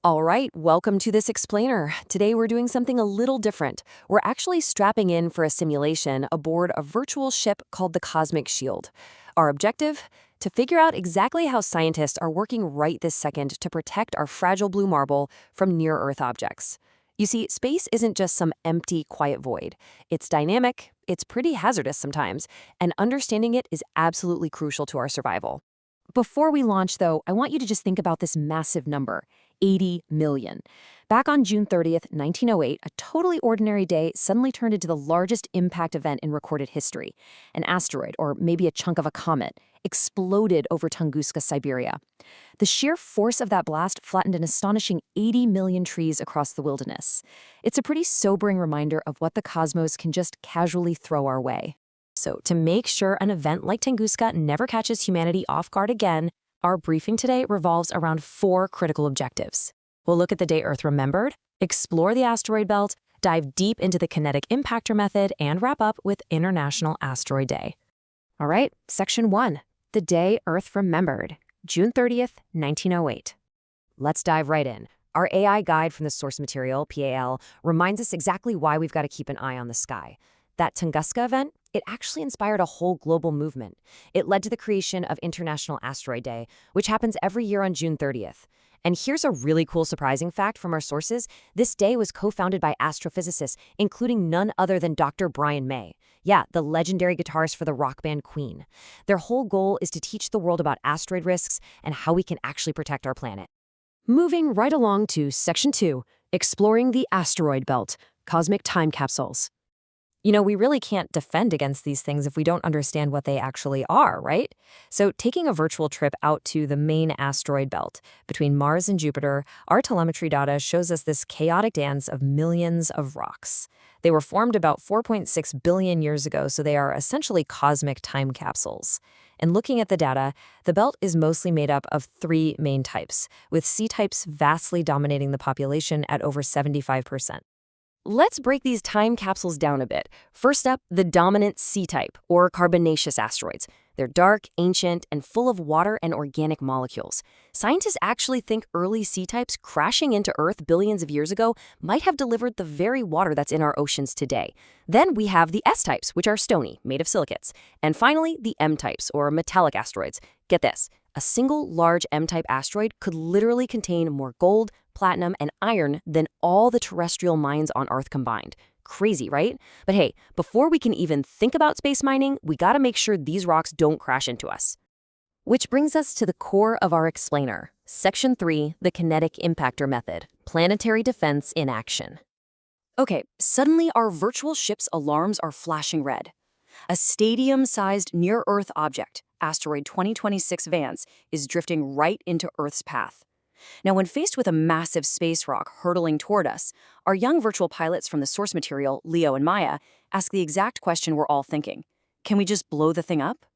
All right, welcome to this explainer. Today we're doing something a little different. We're actually strapping in for a simulation aboard a virtual ship called the Cosmic Shield. Our objective? To figure out exactly how scientists are working right this second to protect our fragile blue marble from near-Earth objects. You see, space isn't just some empty, quiet void. It's dynamic, it's pretty hazardous sometimes, and understanding it is absolutely crucial to our survival. Before we launch, though, I want you to just think about this massive number, 80 million. Back on June 30th, 1908, a totally ordinary day suddenly turned into the largest impact event in recorded history. An asteroid, or maybe a chunk of a comet, exploded over Tunguska, Siberia. The sheer force of that blast flattened an astonishing 80 million trees across the wilderness. It's a pretty sobering reminder of what the cosmos can just casually throw our way. So, to make sure an event like Tunguska never catches humanity off guard again, our briefing today revolves around 4 critical objectives. We'll look at the day Earth remembered, explore the asteroid belt, dive deep into the kinetic impactor method, and wrap up with International Asteroid Day. All right, Section 1, the day Earth remembered, June 30th, 1908. Let's dive right in. Our AI guide from the source material, PAL, reminds us exactly why we've got to keep an eye on the sky. That Tunguska event, it actually inspired a whole global movement. It led to the creation of International Asteroid Day, which happens every year on June 30th. And here's a really cool surprising fact from our sources. This day was co-founded by astrophysicists, including none other than Dr. Brian May. Yeah, the legendary guitarist for the rock band Queen. Their whole goal is to teach the world about asteroid risks and how we can actually protect our planet. Moving right along to Section 2, exploring the asteroid belt, cosmic time capsules. You know, we really can't defend against these things if we don't understand what they actually are, right? So taking a virtual trip out to the main asteroid belt between Mars and Jupiter, our telemetry data shows us this chaotic dance of millions of rocks. They were formed about 4.6 billion years ago, so they are essentially cosmic time capsules. And looking at the data, the belt is mostly made up of 3 main types, with C-types vastly dominating the population at over 75%. Let's break these time capsules down a bit. First up, the dominant C-type, or carbonaceous asteroids. They're dark, ancient, and full of water and organic molecules. Scientists actually think early C-types crashing into Earth billions of years ago might have delivered the very water that's in our oceans today. Then we have the S-types, which are stony, made of silicates. And finally, the M-types, or metallic asteroids. Get this, a single large M-type asteroid could literally contain more gold, platinum, and iron than all the terrestrial mines on Earth combined. Crazy, right? But hey, before we can even think about space mining, we gotta make sure these rocks don't crash into us. Which brings us to the core of our explainer. Section 3, the kinetic impactor method, planetary defense in action. Okay, suddenly our virtual ship's alarms are flashing red. A stadium-sized near-Earth object, asteroid 2026 Vance, is drifting right into Earth's path. Now, when faced with a massive space rock hurtling toward us, our young virtual pilots from the source material, Leo and Maya, ask the exact question we're all thinking. Can we just blow the thing up?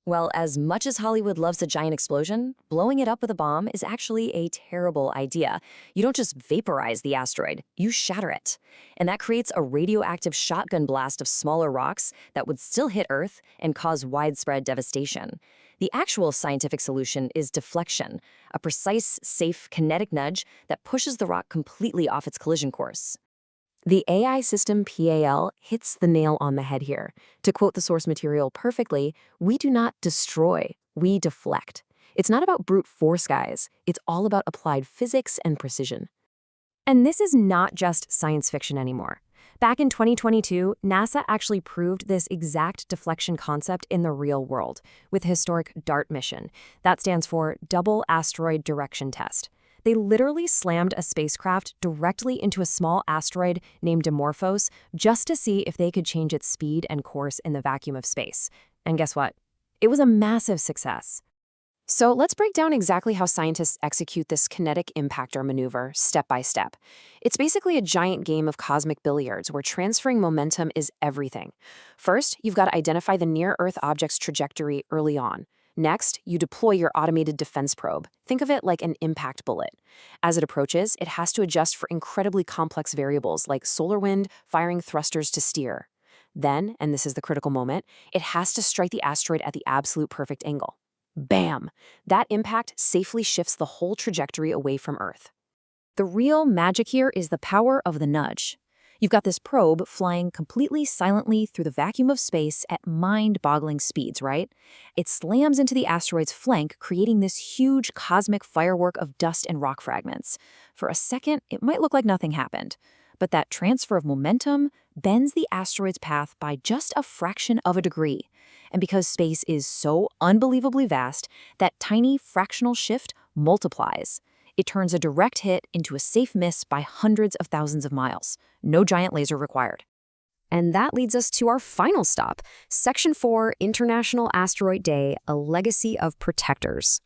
Well, as much as Hollywood loves a giant explosion, blowing it up with a bomb is actually a terrible idea. You don't just vaporize the asteroid, you shatter it. And that creates a radioactive shotgun blast of smaller rocks that would still hit Earth and cause widespread devastation. The actual scientific solution is deflection, a precise, safe, kinetic nudge that pushes the rock completely off its collision course. The AI system PAL hits the nail on the head here. To quote the source material perfectly, we do not destroy, we deflect. It's not about brute force, guys. It's all about applied physics and precision. And this is not just science fiction anymore. Back in 2022, NASA actually proved this exact deflection concept in the real world with the historic DART mission. That stands for Double Asteroid Direction Test. They literally slammed a spacecraft directly into a small asteroid named Dimorphos just to see if they could change its speed and course in the vacuum of space. And guess what? It was a massive success. So let's break down exactly how scientists execute this kinetic impactor maneuver step by step. It's basically a giant game of cosmic billiards where transferring momentum is everything. First, you've got to identify the near-Earth object's trajectory early on. Next, you deploy your automated defense probe. Think of it like an impact bullet. As it approaches, it has to adjust for incredibly complex variables like solar wind, firing thrusters to steer. Then, and this is the critical moment, it has to strike the asteroid at the absolute perfect angle. Bam! That impact safely shifts the whole trajectory away from Earth. The real magic here is the power of the nudge. You've got this probe flying completely silently through the vacuum of space at mind-boggling speeds, right? It slams into the asteroid's flank, creating this huge cosmic firework of dust and rock fragments. For a second, it might look like nothing happened, but that transfer of momentum bends the asteroid's path by just a fraction of a degree. And because space is so unbelievably vast, that tiny fractional shift multiplies. It turns a direct hit into a safe miss by hundreds of thousands of miles. No giant laser required. And that leads us to our final stop, Section 4, International Asteroid Day, a legacy of protectors.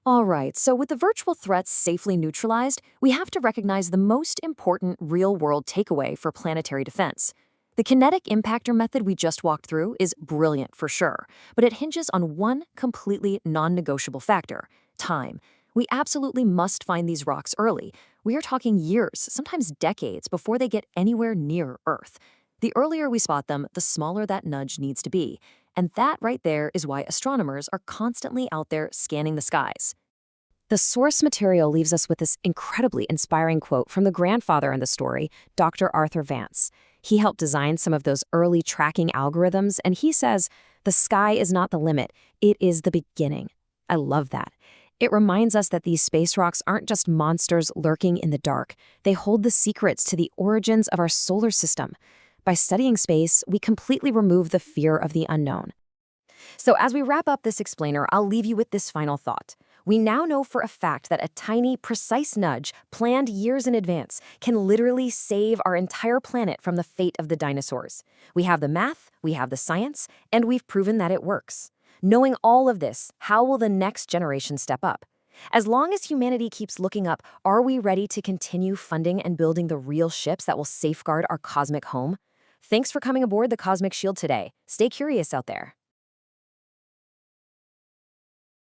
All right, so with the virtual threats safely neutralized, we have to recognize the most important real-world takeaway for planetary defense. The kinetic impactor method we just walked through is brilliant for sure, but it hinges on one completely non-negotiable factor: time. We absolutely must find these rocks early. We are talking years, sometimes decades, before they get anywhere near Earth. The earlier we spot them, the smaller that nudge needs to be. And that right there is why astronomers are constantly out there scanning the skies. The source material leaves us with this incredibly inspiring quote from the grandfather in the story, Dr. Arthur Vance. He helped design some of those early tracking algorithms, and he says, "The sky is not the limit, it is the beginning." I love that. It reminds us that these space rocks aren't just monsters lurking in the dark. They hold the secrets to the origins of our solar system. By studying space, we completely remove the fear of the unknown. So as we wrap up this explainer, I'll leave you with this final thought. We now know for a fact that a tiny, precise nudge, planned years in advance, can literally save our entire planet from the fate of the dinosaurs. We have the math, we have the science, and we've proven that it works. Knowing all of this, how will the next generation step up? As long as humanity keeps looking up, are we ready to continue funding and building the real ships that will safeguard our cosmic home? Thanks for coming aboard the Cosmic Shield today. Stay curious out there.